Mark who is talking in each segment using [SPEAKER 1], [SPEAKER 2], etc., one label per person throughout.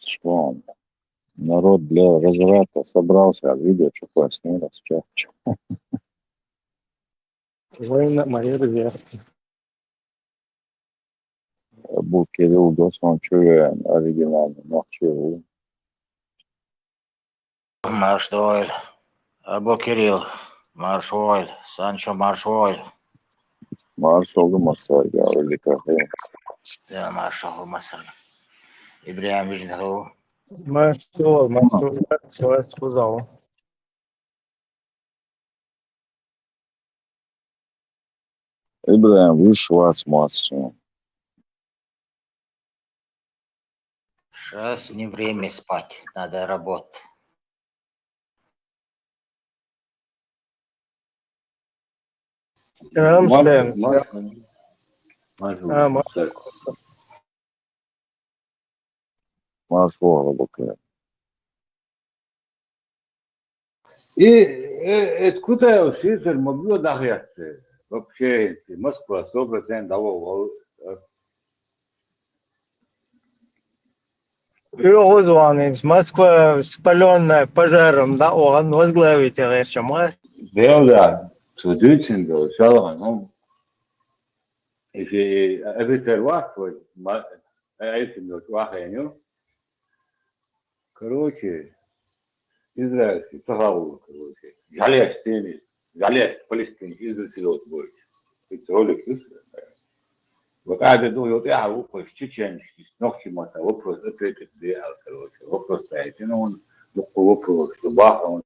[SPEAKER 1] что он, народ для разврата собрался, а видео что снилось, что?
[SPEAKER 2] Война моя друзья.
[SPEAKER 1] Bu Kirill Gosman çöğün originalni nokçu.
[SPEAKER 3] Маршойль, Або Кирилл, Маршойль, Санчо Маршойль.
[SPEAKER 1] Marş oldu masaya öyle kahve.
[SPEAKER 3] Да, Маршал Масаль. Ибрahim Вижнару.
[SPEAKER 2] Масол, сказал.
[SPEAKER 1] İbrahim Rüşvat maçı.
[SPEAKER 3] Сейчас не время спать, надо работать.
[SPEAKER 2] Ramsden.
[SPEAKER 1] Marş oldu bakıyor.
[SPEAKER 4] И откуда я Сизер могло догадаться? Вообще, Москва 100% давал.
[SPEAKER 2] Его звонит. Москва спаленная пожаром, да, он возглавит еще.
[SPEAKER 4] Белда, Судюцин был, Шалахан, если офицер Вахтовый, если не Вахтовый, короче, израильский, Тахавул, короче, Галеш, Палестин, Израиль, будет. Это ролик, وقاعد يطيح وقف تشيشن نوكي ماتا وبروس اتريتد دي короче вопрос стоит он вопрос صباح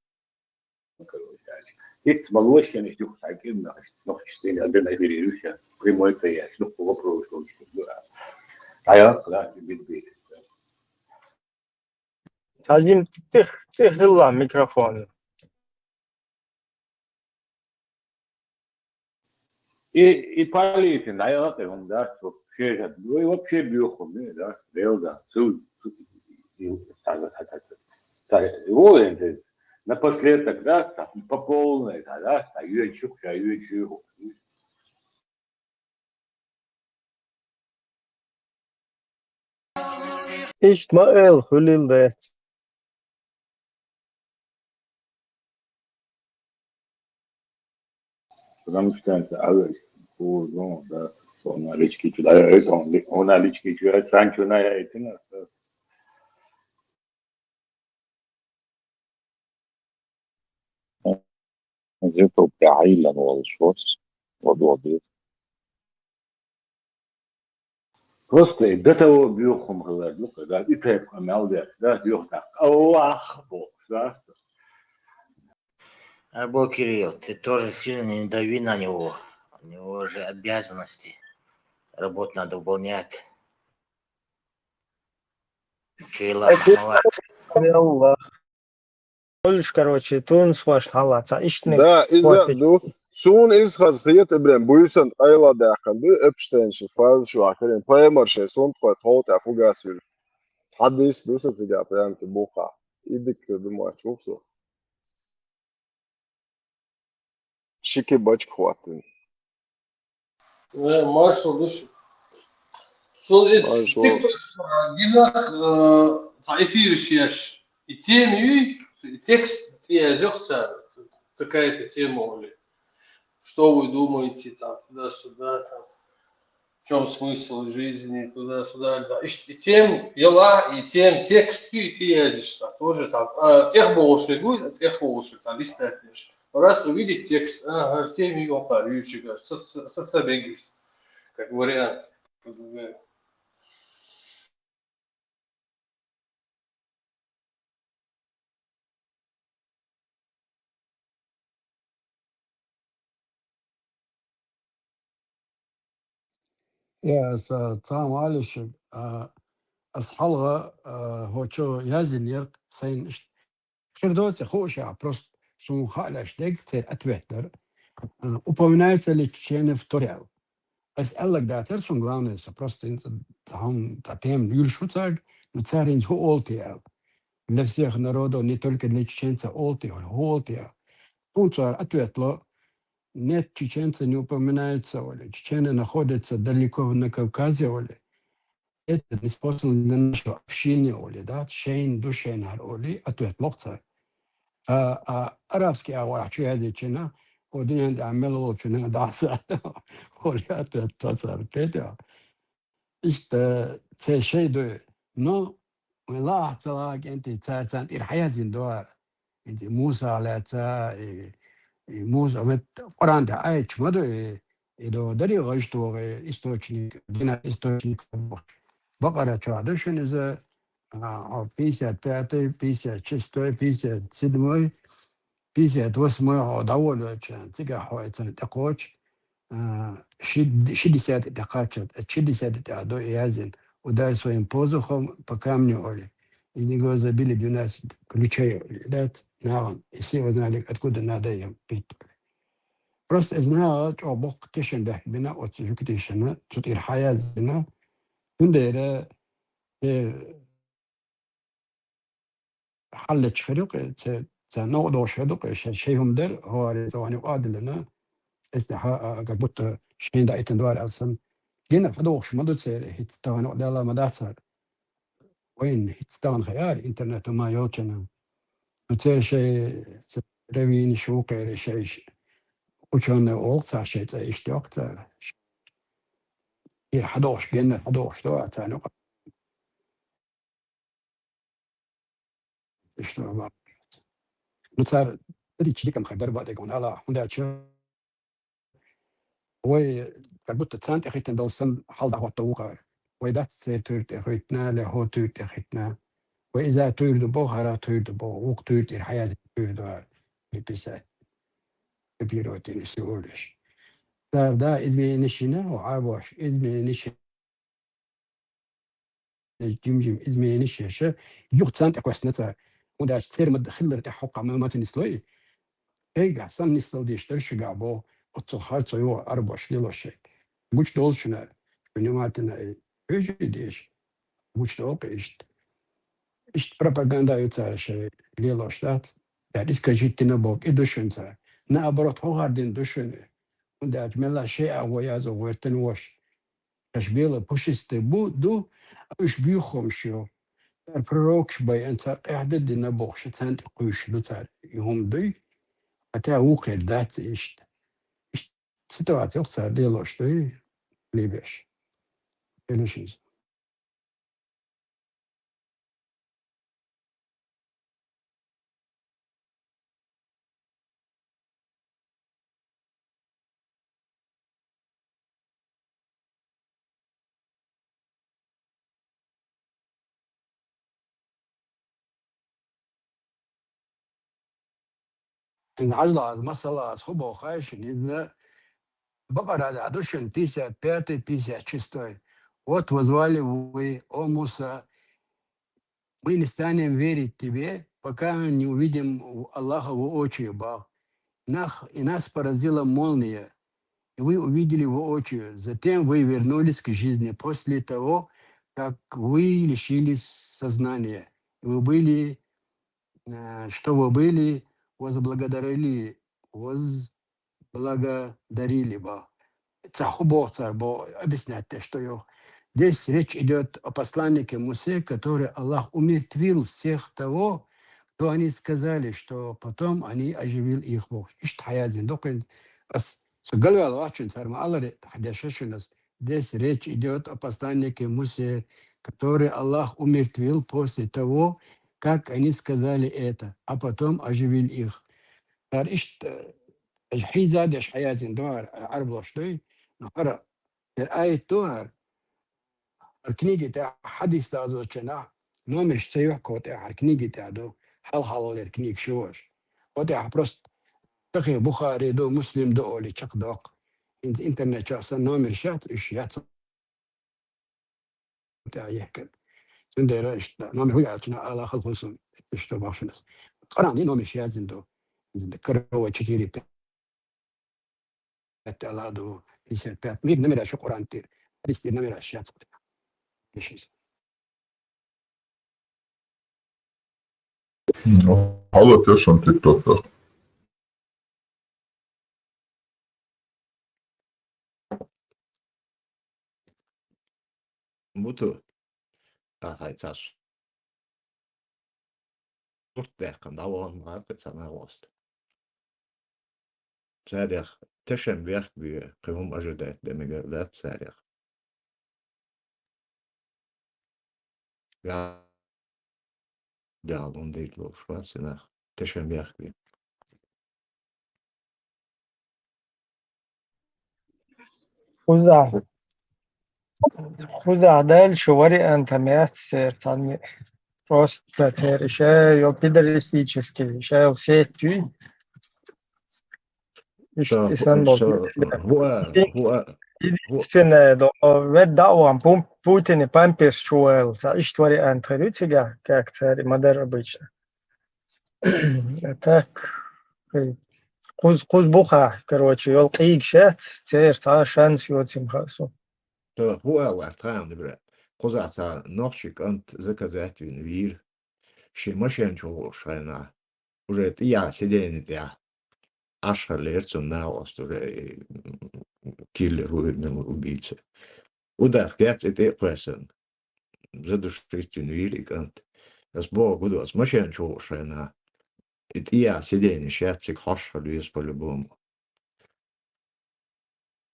[SPEAKER 4] короче ведь молочный не ждёт таким noch stehen я на берегу прямой цея что вопрос а я да бит
[SPEAKER 2] Один тихо микрофон.
[SPEAKER 4] и полиция наверное он да что все ну и вообще биохом да реально все его напоследок, да, по полной, да, ючук.
[SPEAKER 2] İsmail Hülil'de.
[SPEAKER 1] Потому что это ну, да, он налички туда, это он налички туда, Санчо на это, где-то بعيلا والشوس والوضيط.
[SPEAKER 4] Просто до того биохом говорит, ну, когда и так молодец, да, биох так, Аллах Бог, да.
[SPEAKER 3] Або Кирилл, ты тоже сильно не дави на него. У него же обязанности. Работу надо выполнять. Чейла,
[SPEAKER 2] Allah. Olmuş короче, Tunus var halata.
[SPEAKER 5] Да, из-за سون إز خاص خيط إبراهيم بويسن أيلا داخل دو إبشتين شفاز شو عكرين بايمر شيء سون تقول هوت أفوق أسير حديث دوسة تجا بيان تبوقع إيدك بما تشوف سو شيكي باج خواتين
[SPEAKER 6] Marshall düşün. Sol
[SPEAKER 5] Marshall.
[SPEAKER 6] Günah эфир яш и темы, и текст, и какая-то тема, что вы думаете там, туда-сюда, там, в чем смысл жизни, туда-сюда, и тем, и тем, текст, и ездишь, тоже там, тех больше будет, тех больше, там, листать. Раз увидеть текст, тем его парючика, социобегист, как вариант.
[SPEAKER 7] يا سلام عليكم أصحابها هو شو يازن يرت سين خردوت خوشة просто сум халаш дегте ответер упоминается ли чечене в Торе. أسألك داتر сум главное просто там тем юльшуцаг но царин холтия для всех народов не только для чеченца холтия. Он царь ответил нет, чеченцы не упоминаются, Оля. Чечены находятся далеко на Кавказе, Оля. это не способ на наше общение оли, да, шейн душейнар оли, ответ локца. Арабский авар чуядичина, один амело чуна даса, оли ответ тацар петя. İşte şeydi no Allah Teala enti tsan irhaya zindoar enti Musa alata Musa met Kur'an da ay çıkmadı do dari gajto источник дина источник Bakara çağda şunize 55, 56, 57, 58 довольно这个好这коч شدة دقات 60 до язин ударил своим позухом по камню Оли. И него забили 12 ключей. Да, и все вы знали, откуда надо им пить. Просто знаю, что Бог тишин да бина от жуктишина, тут ирхая зина. Тундера حلت فريق نوضو شدق شيهم در هو تواني قادلنا استحقاق قبط شين دا ايتندوار أصلا جينا حدوش مدد سير هيتستوان وقدالا مداتسر وين هيتستوان خيار انترنت وما يوتشنا نتسير شيء روين شوقي شيء وشون وقتها شيء تايش وقتها حدوش جينا حدوش دوا تاني اشتو نتسار تدي كم خبر بعد يكون هلا هندا شو وي قبط تسانت اخيتن دوسن حال دا وطوقا وإذا تسير تورت أخيتنا له تورت أخيتنا وإذا تورت بوهرا تورت بو وق تورت الحياة تورت بيسات بيروتين السؤولش صار دا إذا نشنا وعابوش إذا نشنا جمجم إذا نشنا يوق تسانت أخوس نتا ودا تسير مدخل رتحقق ما تنسلوي هيك سام نسل ديشتر شجعبو وتصخر تيو 24 شيء مش دول شنا بنيماتنا إيش ديش مش دول İşte propaganda yutsa liloştat. Der iskajitine bok iduşunsa. Ne abrot hogardin düşün. Der mella şey avoyaz overten wash. Tashbila pushiste bu du ish biyukhom shio. Der proroksh bay anta ehded ne bok shtant qush lutar. Yom duy. Ata wuqir dat işte. İşte situasyon yoksa liloştu libeş. Elişiz. عجلة مسألة صحبة وخايش إذا بقرا душин 55-й, 56-й. Вот возвали вы, о Муса, мы не станем верить тебе, пока мы не увидим Аллаха воочию, Бог. И нас поразила молния, и вы увидели воочию. Затем вы вернулись к жизни после того, как вы лишились сознания. Вы были, что вы были, возблагодарили Бог. Объяснять, что здесь речь идет о посланнике Мусе, который Аллах умертвил всех того, кто они сказали, что потом они оживил их Бог. Здесь речь идет о посланнике Мусе, который Аллах умертвил после того, как они сказали это, а потом оживил их. الحيزة دش حياة دوار عرب وشتوي نقرأ الآية دوار الكنيجة تاع حديث تاعو شنا نومش تيوح كوت الكنيجة تاعو حل الكنيج شوش وتاع بروست تخي بخاري دو مسلم دو أولي شق دوق إنترنت شخصا نومر شات إشيات تاع يحكي سندير نومر هو يعطينا على خلصهم إشتو باشنس قراني نومر شيات زندو كروة شكيري التعلادو يسبب ميد نمر شو قرآن تير هذه نمر أشياء إيش
[SPEAKER 8] Halo tiešām TikTokā.
[SPEAKER 9] Būtu Tataitas. Surtteekan tavoin marketsan avosta. Säädäk teshen viehtyy, kun ajuteet demigerdat säädäk. Ja on dit schwarze teshen viehtyy.
[SPEAKER 2] خذ عدال شواري أنت ميات سيرتان рост решаю педалистический, решаю все тюи.
[SPEAKER 9] So,
[SPEAKER 2] Sen
[SPEAKER 9] so, هو
[SPEAKER 2] единственное, вед дауам Путин памперс шуэл, за иштвари антрелютига, как царь модер обычно. Так, куз буха, короче, йол киик шет, цер та шанс йотим хасу.
[SPEAKER 9] هو وقتها نبرة قزعة نوشك أنت زكزات نوير شي مشان شو شاينا وريت إيا سيدين تيا أشهر ليرتون ناوست وري كيلر ورن وبيتس وده اختيات إتي قوسن زدو شريت نوير أنت بس بو قدو أس مشان شو شاينا إيا سيدين شاتسك حشر ليس بالبوم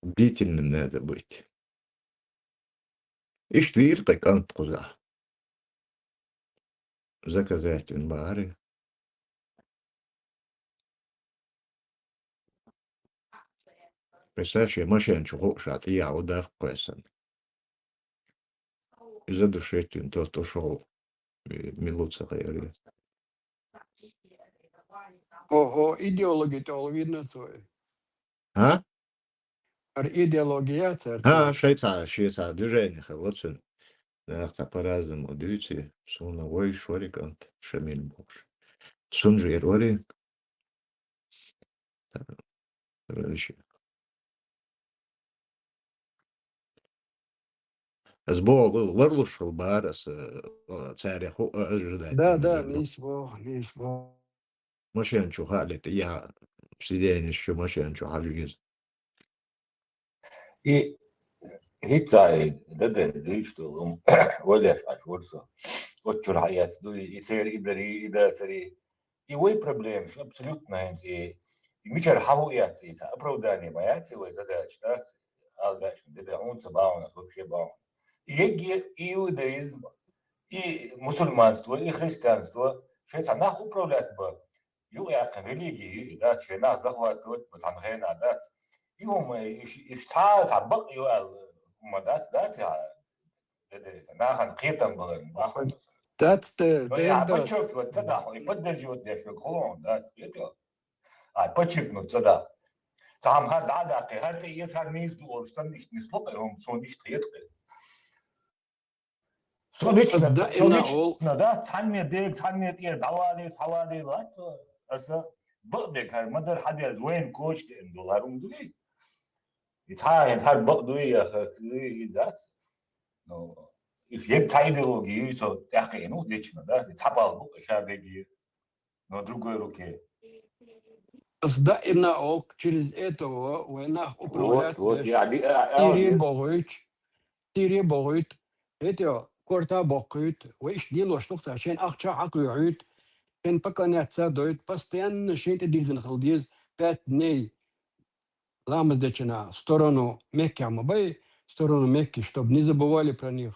[SPEAKER 9] بيتن من هذا بيت إيش ويرتك أنت قزعة زكزات باري Представляешь, машин чего шатия удар квесан. Из-за души то шел минуца хайри.
[SPEAKER 7] Ого, идеологи то видно свой.
[SPEAKER 9] А?
[SPEAKER 7] Идеология
[SPEAKER 9] А,
[SPEAKER 7] церкви.
[SPEAKER 9] швейцар, движение, вот это по-разному, движение, суновой шорикант, шамиль бог. Сунжи рори, короче. Сбог, варлушал барас, царя ожидать не
[SPEAKER 7] Да,
[SPEAKER 9] могу.
[SPEAKER 7] не свой.
[SPEAKER 9] Машин чухали, я сиденье еще машин чухали.
[SPEAKER 4] И هيتاي ده ديشتغل ولا فرصة وتشرح حياة دوي يصير إداري إذا سري يوي بروبليم شو أبسولوتنا هنتي يمشي حاو ياتي أبروداني ما ياتي وإذا اشتاس هذا ده عون سباون أصلا شيء باون يجي يودايزم مسلمان ستوا خريستيان ستوا شيء صنع أبرودات با يو يا ريليجي ده شيء ناس زخوات بتعنخين عادات يوم يشتاز عبق يوال ما دات يا ناخن قيتن بغن باخن
[SPEAKER 7] That's the
[SPEAKER 4] يا
[SPEAKER 7] that.
[SPEAKER 4] بتشوف وتصدق يبدل جوت ديش بخون دات يتو بتشوف نتصدق تعم هاد عادة هاد يسهر نيز دور سنش نسلق يوم سونيش تيتقل سونيش
[SPEAKER 7] As da inna all.
[SPEAKER 4] ده تعني ديك تعني تير دوالي حوالي لات أسا بقدك هاد مدر حد وين كوش تندو هارم دوي يتهاي بقدوي يا أخي ذات if je hebt ideologie zo echt genoeg dit je dat het habal boek ik heb die no другой руке
[SPEAKER 7] As da inna all через этого война управлять.
[SPEAKER 4] вот
[SPEAKER 7] Сирия بغيت إتيا كورتا بقيت وإيش دي لو شتوقت عشان أخشى عقل يعيد كان بكنا تصدقت بس تان شيء تديزن خلديز تات ني لامز дечина сторону Мекки амабай сторону Мекки чтобы не забывали про них.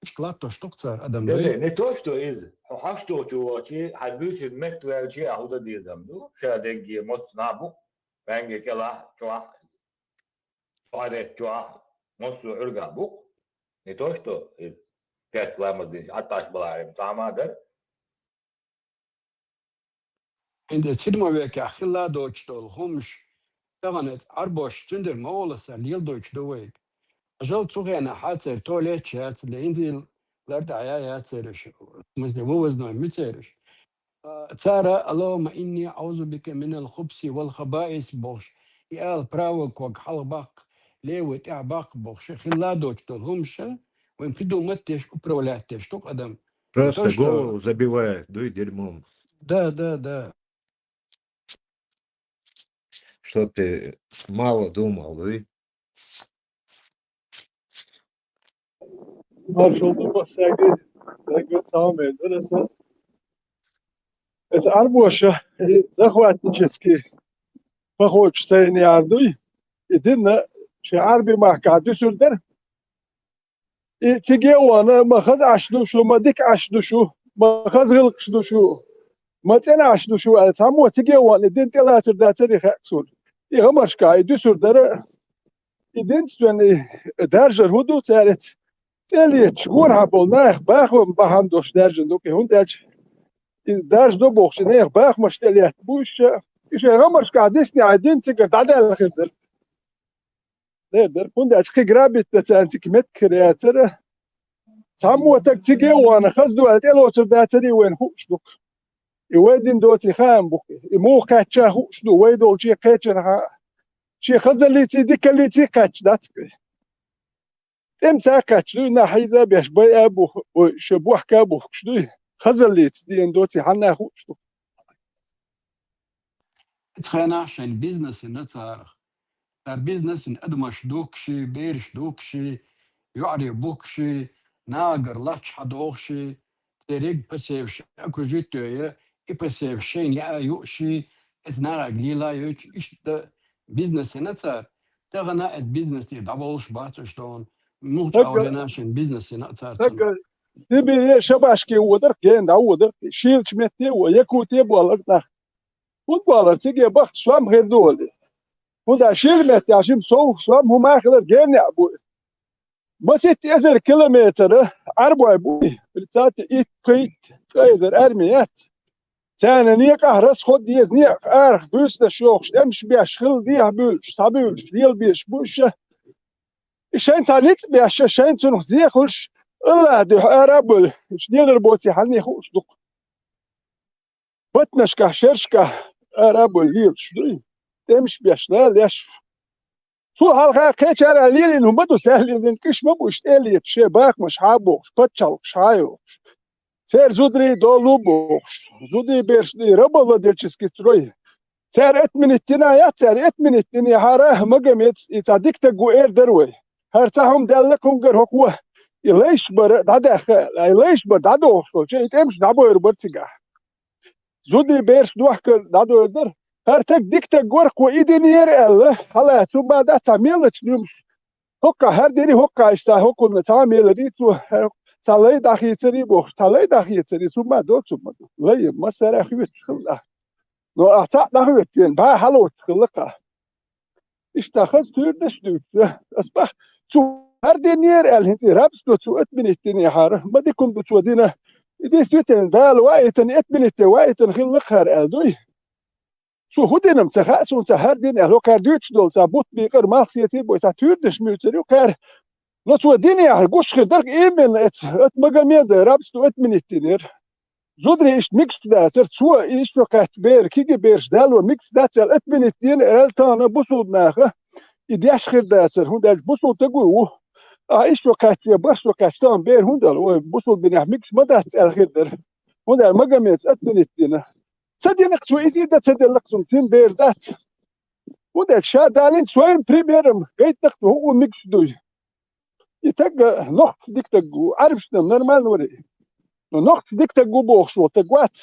[SPEAKER 7] Шклад то штукца адам
[SPEAKER 4] да не то что из что чувачи حبيش المت وشيء هذا دي زمدو شادي مص نابو بانجي كلا чуа فاده чуа مص عرقا بو не то что из 5 ламаз здесь аташ баларим тамадер
[SPEAKER 7] عند السينما وياك أخلا دوتش دول همش تغنت أربعش تندر مولس الليل دوتش دويك أجل تروحي أنا حاتر توليت شات لإنزل لرد عيا تسيرش مثل وزنه متسيرش تارا اللهم إني أعوذ بك من الخبث والخبائث بوش يال براوك وك حلبق ليوت إعباق بوش خلا دوتش دول همش وين بدو متش وبرولاتش توك أدم
[SPEAKER 9] Просто голову забивает, дуй дерьмом.
[SPEAKER 7] Да.
[SPEAKER 9] Что ты мало думал, дуй.
[SPEAKER 10] Marshall'da başladı. Такой самый, это арбоша, захватнический поход сцены ардуй, идина, шарби махкаду сюрдер, и тиге уана махаз ашду шу, мадик ашду шу, махаз гылк шду шу, матена ашду шу, а само тиге уана идин телатыр датери хаксур. И гамашка, иду сюрдер, идин стуни даржер худу царет, تلیت گور ها بول نه باخم باهم دوش درجن دو که هندج درج دو بخش نه باخ مشتلیت بوش ایش غمرش کادیسنی عدین تیگر داده الخیردر در هندج کی گرابیت دتانتی کمت کریاتر سامو تک تیگه وان خز دو التی لوتر داتری وین خوش دوک ایوادین دوتی خام بوکی ایمو کاتچا خوش دو ویدول چی کاتچن ها چی خزلیتی دیکلیتی کاتچ داتکی امتى كاتشلو نحيزا باش باي ابو شبوح كابو شلو خزليت دي اندوتي حنا خوشتو
[SPEAKER 7] اتخانع عشان بيزنس النتار بيزنس ادمش دوكشي بيرش دوكشي يعري بوكشي ناقر لاتش حدوخشي تريق بسيفش اكو جيتو يبسيفشين يا يوشي اتناغ قليلا يوش ايش بيزنس النتار تغنى البيزنس دي دبلش باتشتون مو عشان بيزنس النتار
[SPEAKER 10] تبي شباشكي ودر كين دا ودر شيل شمتي ويكوتي بولك فوتبال تيجي بخت شوام غير دولي ودا شيل متي عشان سو شوام هم اخر جين ابو بس 10 كيلومتر 4 ابوي بتاعت ايت كيت كايزر ارميات ثاني نيق اهرس خد ديز نيق ارخ بوس شوخش امش بيش خل ديه بولش تابولش ديال بيش بوش شين تانيت بيش شين تنخ زيخلش الله دي ارابل شديل ربوتي حني خوش دق بتنشكه شرشكه ارابل ليل شدوي تمش بيش لا ليش شو هالخا كيتشار ليل انهم بدو سهل من كش ما بوش تالي شباك مش حابوش بتشل شايوش سير زودري دولو بوش زودري بيرش دي ربا ديلشسكي ستروي سير اتمنتنا سير اتمنتني هاره مقامت يتصدق تقو اير دروي هرتهم دلكم غير هو ليش بر دادخ ليش بر دادو شيء تمش دابو يربرتيغا زودري بيرش دوحكر دادو يدر هرتك ديكتا غورك وإيدينير الله هلا تو بعد تعملش نمش هوكا هرديري هوكا اشتا هوكو تعمل ريتو صلي داخي تري بو صلي داخي تري ثم دو ثم لي ما سرا خيت خلا نو اعطى داخي بين با حلو خلقه اشتاخذ تردش دوت اصبح شو هردينير الهندي رابس دو تو اتمنتني حاره بديكم دو تودينا دي ستوتن دال وايتن اتمنت وايتن خلقها الدوي شو هدينا متخاس ونتهردين لو كاردوتش دول سابوت بيقر ماركسيتي بو تردش ميوتريو كار لو توديني غوش خدرك ايمن ات مغاميد رابس دو اتمنتنير زودري ايش ميكس داتر سو ايش لو كات بير كيجي بيرش دالو ميكس داتر اتمنتين التانا بوصل ناخه يديش خير داتر هون بوصل تقول ايش وقت بس وقت تام بير هندل بوصل بنح ميكس مدات الخير در هندل مقامات اتنتنا صدقني سو ايزي دات صدق تيم بير دات هندل شا دالين سوين بريميرم قيت تخت هو ميكس دوي يتق نقط ديك تقو عرفنا نورمال وري نقط ديك تقو بوخ شو تقوات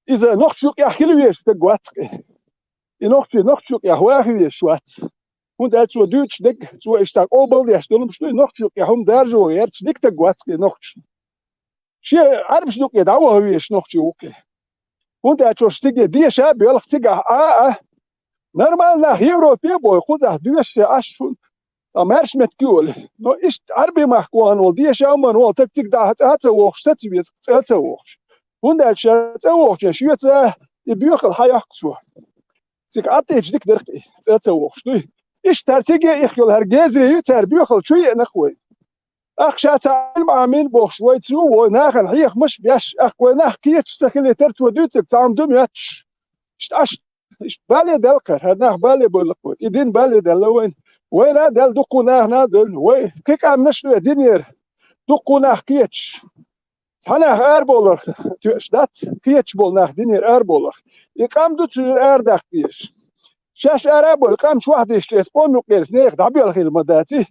[SPEAKER 10] اذا نقط شو يحكي لي تقوات نقط شو يحواخي شوات und so Deutsch dick so ich sag obel der Stunde spiel noch ja hum der so jetzt dick der Gwatzke noch hier arbs noch ja dauer wie ich noch okay und so stige die schab ja stige normal nach Europa boy خذ دوش اشفن امرش متقول no ist arbe mach goan und die schau man und tick da hat so hoch setz wie es so hoch und so hoch jetzt die Bücher hayach so sich atich dick der so hoch إيش ترتجي يخيل هرجازي يتربيه خل شوية نخوي أخشى تعلم عامين بوخ شوية سو وناخل حيخ مش بيش أخوي نحكي تستخلي ترت ودوتك تعم دمياتش إيش بالي دلقر هناخ بالي بقولكوا يدين بالي دلوين وين هذا دقوا نادل وين كيك عم نشلو دينير دقوا نحكيتش أنا أربولر تشدات كيتش بول ناخ دينير أربولر يقام دوت أرداختيش شاش أرابول قام شو واحد يشتري سبون نقيرس نيخ دعبي الخير مداتي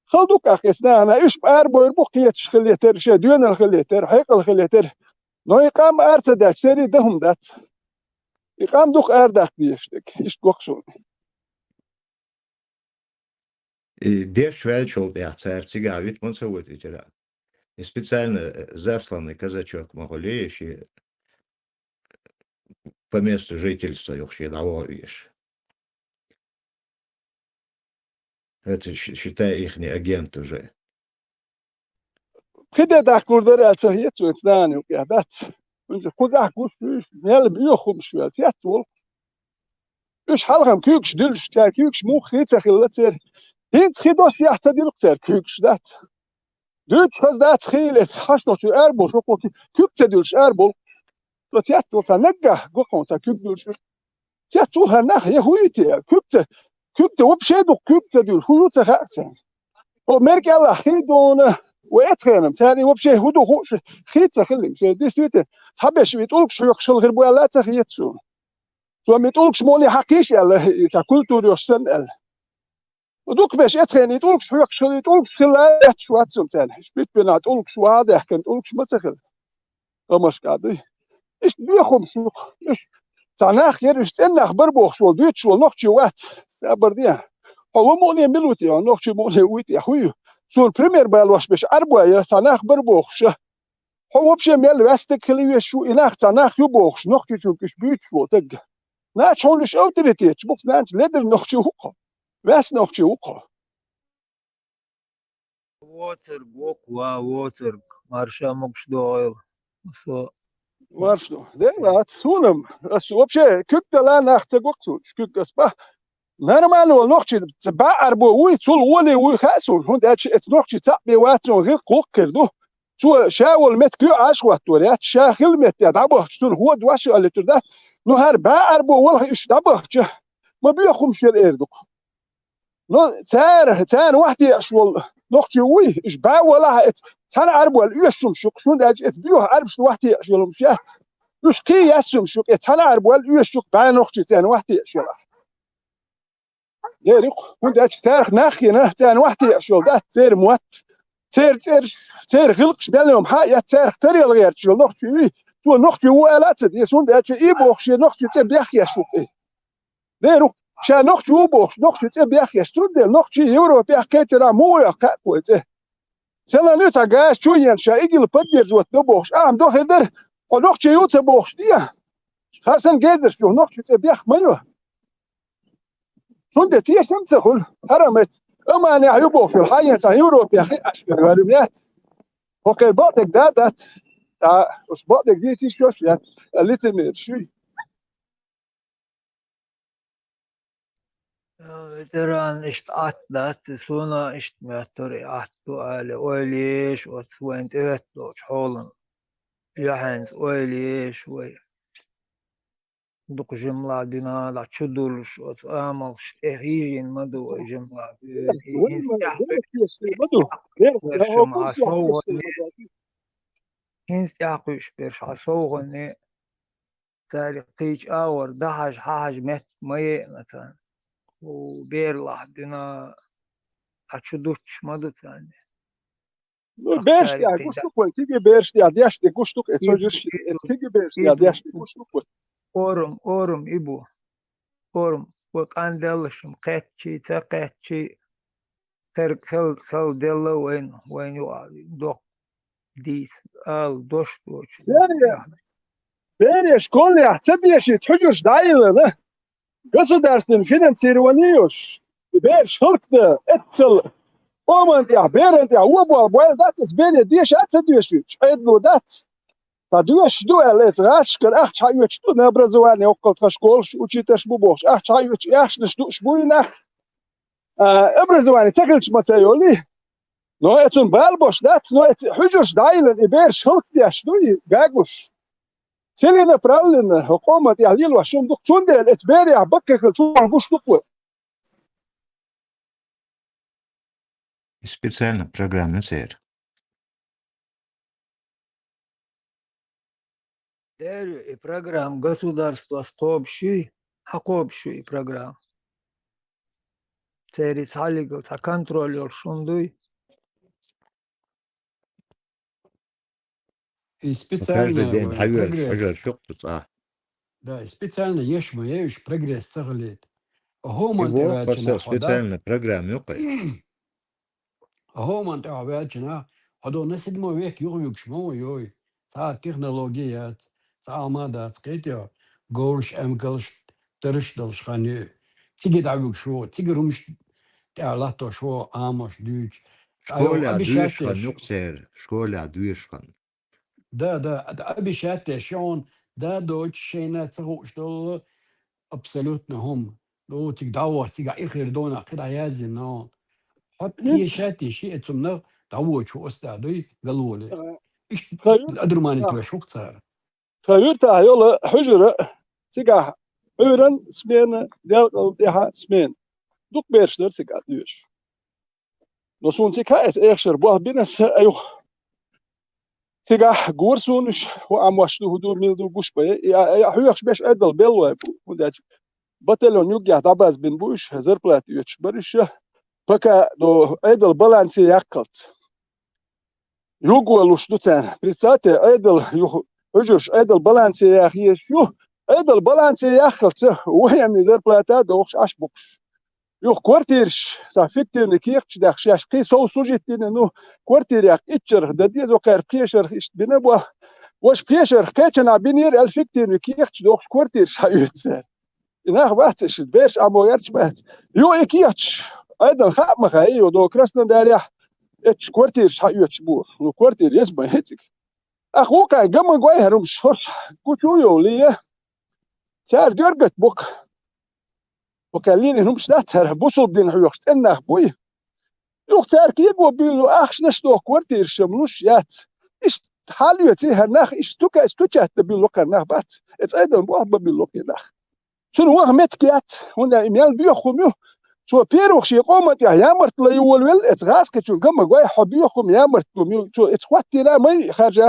[SPEAKER 10] خلدوك أخسنا أنا إيش أربو بقية خليتر شيء دون الخليتر حيق الخليتر نو يقام أرتدا شري دهم دات يقام دوك أردك ديشتك إيش قوكسون
[SPEAKER 9] Деш величал я церцига, вид монсовый ветеран. И специально засланный казачок Могулеевич и по месту жительства вообще довольишь. Это считай их агент уже.
[SPEAKER 10] كده داك كوردر ألسهيت وإنسان وكهدات خد أحكوش فيش نال بيوخم شوية تياتول إيش حلقم كيكش دلش تار كيكش مو خيتة خلتر هين خيدوش يحتدي لقتر كيكش دات دوتش خلدات خيلت حشنو تو أربو شوكو كيكتا دلش أربو تياتول فنقه قوكم تا كيك دلش تياتول هناخ يهويتي كيكتا وبشيدو كيكتا دل هويوتا خاكسان ومرك الله خيدون واتخانم ثاني وبشي هدو خوش خيتsa خلي شي ديستويت حبش بتقولك شو يخشل غير بو لا تخيتسو تو ما تقولكش مولي حقيش يلا تاع كولتور يوسن ال ودوك باش اتخاني تقولك شو يخشل تقولك لا شو اتسم ثاني شبيت بنا تقولك شو هذا كان تقولكش ما تخل ومش قاعد ايش بيخم شو ايش تناخ يرش تناخ بربوخ شو دوت شو نوخشي وات سابرديا هو مولي ملوتي نوخشي مولي ويتي حوي سو البريمير بالواش باش أربوية تناخ بربوخش هو بشي ميل واستك اللي شو إناخ تناخ يبوخش نوخشي شو كش بيتشو تج ناتش هونش أوتريتيتش بوكس ناتش ليدر نوخشي هوكا واس نوخشي هوكا
[SPEAKER 11] Water water Marsha مش دويل so
[SPEAKER 10] مارشنو دينا تسونم بس وبشي كنت لا ناخت وقتو كنت اسبا نورمال نوخشي تبع أربو وي تول ولي وي خاسون هون داتش نوخشي تبع واترو غير قوكر دو شو شاول مت كيو عشوة توريات شاخل مت يدعبه شتون هو دواش اللي تردات نو هر با أربو والله إيش دعبه ما بيخم شير إيردو نو تار واحد يشول نوخشي وي إيش با ولا تار أربو اليوشم شوك شون داتش بيوه أرب شو واحد يشول مشيت إيش كي يسوم شوك تار أربو اليوشوك با نوخشي تار واحد يشول يريق هون داتش تار ناخي تار واحد يشول دات تار موت تير غلقش بينهم حاجة تير تري الغير شو نختي شو نختي ولا تدي سون ده شيء بوخش نختي تبيخ يا شو إيه ديرو شا نختي وبوخش نختي تبيخ يا شو ده نختي يورو بيخ كتير مو يا كويس سلا نتا جاش شو ين شا يجي البدير جوت نبوخش دو هدر نختي يوت بوخش دي حسن جيزر شو نختي تبيخ مايو شو ده تيه شمس خل هرمت أما أنا عيوبه في الحياة تاع يوروب يا أخي أشكر والميات أوكي بعدك دات تاع وش بعدك دي تيشوش يا اللي تمر شوي
[SPEAKER 11] veteran işte atlat sonra işte mehteri attı öyle öyleymiş o suent evet o çoğulun yahens öyleymiş ve duk jimla dina la çudulş o amal işte hijin madu jimla instah
[SPEAKER 10] بدو غير هو
[SPEAKER 11] برشم
[SPEAKER 10] كل شيء
[SPEAKER 11] عصوغ
[SPEAKER 10] يحكي
[SPEAKER 11] instah برش عصوغ تاريخ قيج اور دهج حاج مت مي مثلا وبيرلح دنا أشدوش مدة ثانية
[SPEAKER 10] بيرش يا قشتك وين تيجي بيرش يا دياش دي قشتك اتسوجرش تيجي بيرش يا دياش دي قشتك وين
[SPEAKER 11] أورم إبو أورم وقان دلشم قاتشي تقاتشي خل دلة وين يقعد دوق ديس دوش
[SPEAKER 10] بيرش كل يحتبيش تحجرش دايلة Государственный финансирование بيرش هلكده اتل فومنت يا بيرنت يا وبو بوال دات اسبانيا ديش اتسديش ادلو دات فدوش دو الات راشكر اخ حيوش تو نبرزواني وقت فشكولش وتشيتش بوبوش اخ حيوش اخ نشدوش بوينا ابرزواني تاكلش ماتيولي نو اتون بالبوش دات نو ات حجوش دايلن بيرش هلكده شدوي جاجوش سيلينا برالين حكومة يهديل وشون دوك تونده الاتباري بكك شو عبوش دوك
[SPEAKER 9] Специально программный сер.
[SPEAKER 11] и программ государства скобщий, хакобщий программ. تاري تعلق تكنترول يرشندوي
[SPEAKER 9] Каждый
[SPEAKER 7] специально
[SPEAKER 9] день حبيبي شجر
[SPEAKER 7] прогресс.
[SPEAKER 9] شقته صح.
[SPEAKER 7] Да, специально ешь прогресс сахлит.
[SPEAKER 9] И
[SPEAKER 7] Homant
[SPEAKER 9] вот
[SPEAKER 7] evvelчина
[SPEAKER 9] просто
[SPEAKER 7] хоdat.
[SPEAKER 9] специальная программа юкай.
[SPEAKER 7] Homant evvelчina hodon nesidmo vek yuguk shmo yoy. Sa технологият, sa amadat qityo. Gorsh emkelsh terşdol shkhani. Tigit avuk shwo, tigirumsh تعلاتو شو آموش دوش أيو
[SPEAKER 9] شكولا
[SPEAKER 7] أبي
[SPEAKER 9] دويشخان
[SPEAKER 7] شاتش
[SPEAKER 9] يقصر شكولا دويشخان.
[SPEAKER 7] ده أبي شاتش شون ده دوتش شينا تغو شتول أبسولوتنا هم دو تقدور تيجا إخير دونا قدا يازن نو حط هي شاتي شيء تمنغ دعوة شو أستاذي قالوا لي إيش الأدر ما نتبع شو صار
[SPEAKER 10] خيرتها يلا حجرة سيجا عورن سمين ديال ديها سمين دوك بيرشتر سيجا دوش نصون سيكا إخشر بوه بينس أيوه سيجا جورسونش وعم واشتو هدو ميلدو قش بيه يا حيوش بيش أدل بيلو وداج بطلون يوجع داباز بين بوش هزر بلات يوش بريش فكا دو أدل بالانسي يقلت يوجو لوش دوتان بريتاتي أدل يو حجرش أدل بالانسي يا أخي شو أدل بالانسي يقلت وين هزر بلاتا دوش أشبوكش يو كوارتيرش سافيكتير نكيخش داخشاش قي سو سوجيتين انه كوارتير ياك اتشر ددي زو كار بيشر اش بنبوا واش بيشر كاتشنا بينير الفيكتير نكيخش دوخ كوارتير شايوت انه باتش بيش ابو يرش بات يو اكيخش ايضا خاب مخاي ودو كرسنا داريا اتش كوارتير شايوت بور نو كوارتير يسمع هيتك اخوك جم جواي هرم شور كوتو يو ليه سار درجت بوك وكالين هم شتاتر بوصل دين حيوخ استنى بوي يوخ تركيب وبيلو اخش نشتو كورتير شملوش يات ايش حاليتي هناخ ايش توكا استوكات بيلو كناخ بات اتس ايضا بوه بيلو كناخ شنو واه متكيات هنا ايميال بيوخم يو شو بيروخ شي قومت يا مرت لا يول ويل اتس غاسك شو قم جواي حبيوخم يا مرت شو اتس خواتي لا مي خارج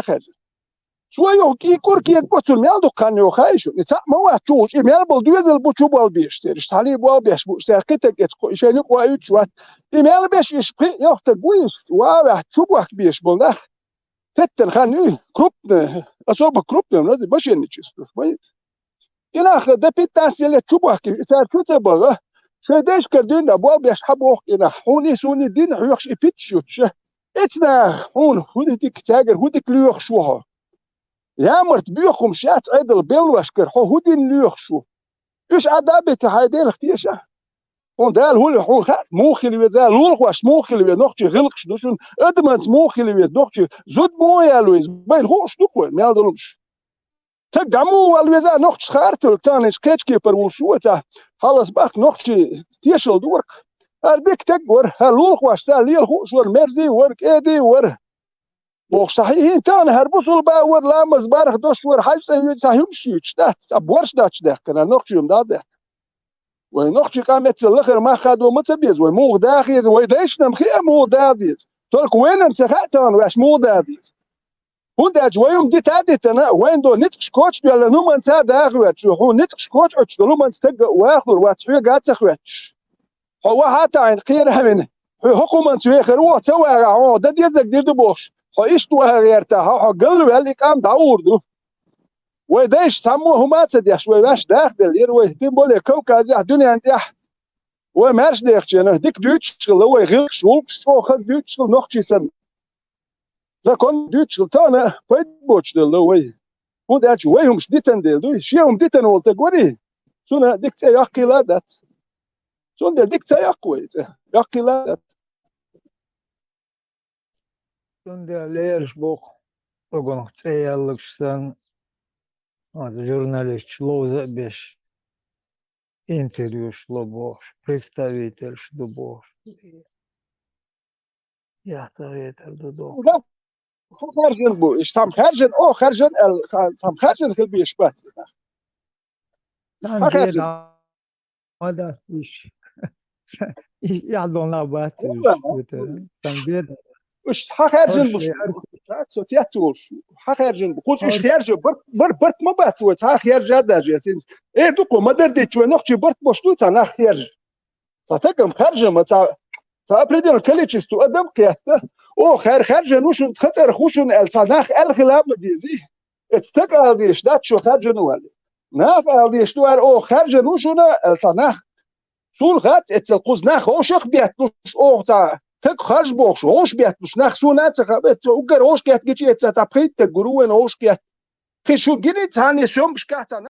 [SPEAKER 10] شوية كي كوركي بوتل ميال دو كان يو خايشو نتا ما واتوش ميال بول دوزل بوتشو بول بيش ترش تالي بول بيش بو ساكتك اتكو شينو كوا يتشوات ميال بيش يشبي يوخت قويس واو تشوبوك بيش بول نخ تتن خاني كروبنا اصوب كروبنا لازم باش نتشستو يناخ ده بيتاسي اللي تشوبوك سار شو تبغى شداش كردين دا بول بيش حبوك ينا حوني سوني دين حيوخش بيتشوتش اتنا هون هوديك تاجر هوديك ليوخ شوها يا مرت بيخم شات عدل بيلوش كرحو هودين ليخشو ايش عدابت هايدين اختيشا هون دال هو هو موخي اللي زال لول واش موخي اللي نوختي غلقش دوشن ادمنت موخي اللي نوختي زود مويا لويز بين هوش دوكو ما يدلمش تقامو اللي زال نوختش خارتل تاني سكيتش بر وشو تا خلاص باك نوختي تيشل دورك ارديك تقور هلول واش تا ليل هو شور مرزي ورك ايدي ور صحيح تاني هربوصل باور لامز بارخ دوش ور حاج صحيح مشي تشتات ابورش داتش ده كان نوختي يوم ده ونوختي قامت الاخر ما خدوا متبيز ومو داخيز ويدايش نمخي مو داديز تلك وين انت خاتن واش مو داديز هو دا جويم دي تاديت انا وين دو نتكش كوتش ولا نو من سا داخوات شو هو نتكش كوتش لو من تق واخر واتحي قات سخواتش هو حتى عين خير من حكومه سويخر هو تسوى هو دا ديزك دير دبوش هو ايش تو غيرتها هو قالوا هل قام داوردو ويدايش سموه ما تصدق شوي باش داخل يروي تيمبول كوكاز الدنيا عندي ومارش داخل انا ديك دوتش هو يغير شو خاص دوتش نوختي سن زكون دوتش تانا فايت بوتش دل وي هو داش ويهم شديتن دل شيهم ديتن ولت غوري سونا ديك تي يقيلات سون ديك تي يقوي يقيلات
[SPEAKER 11] سون دي ليرش بوك بوغون تيالكشتان журналист шло беш интервью шло бош представитель шло бош я тавитер додо
[SPEAKER 10] خارجن بو ايش سام خارجن او خارجن سام خارجن خل بيشبات
[SPEAKER 11] خارجن هذا ايش يعدون لابات تنبير
[SPEAKER 10] ايش خارجن بو سو تياتول خارجن بو قوس ايش خارجن برت ما بات سو خارج هذا جاسين ايه دوكو ما درديت شو نوختي برت بوشتو تاع خارج فتكرم خرجة ما تعبردين كليتشس تو أدم كياتا أو خرجة نوشن تخسر خوشن الصناخ الخلام ديزي اتستقال ديش دات شو خرجة نوالي ناف ديش نوال أو خرجة نوشن الصناخ سون غات اتلقوز ناخ أوشخ بياتلوش أو تك خرج بوش أوش بياتلوش ناخ سونات سخابت وقر أوش كيات جيتي اتسابخيت تجروين أوش كيات خشو جيني تاني شوم بشكاتا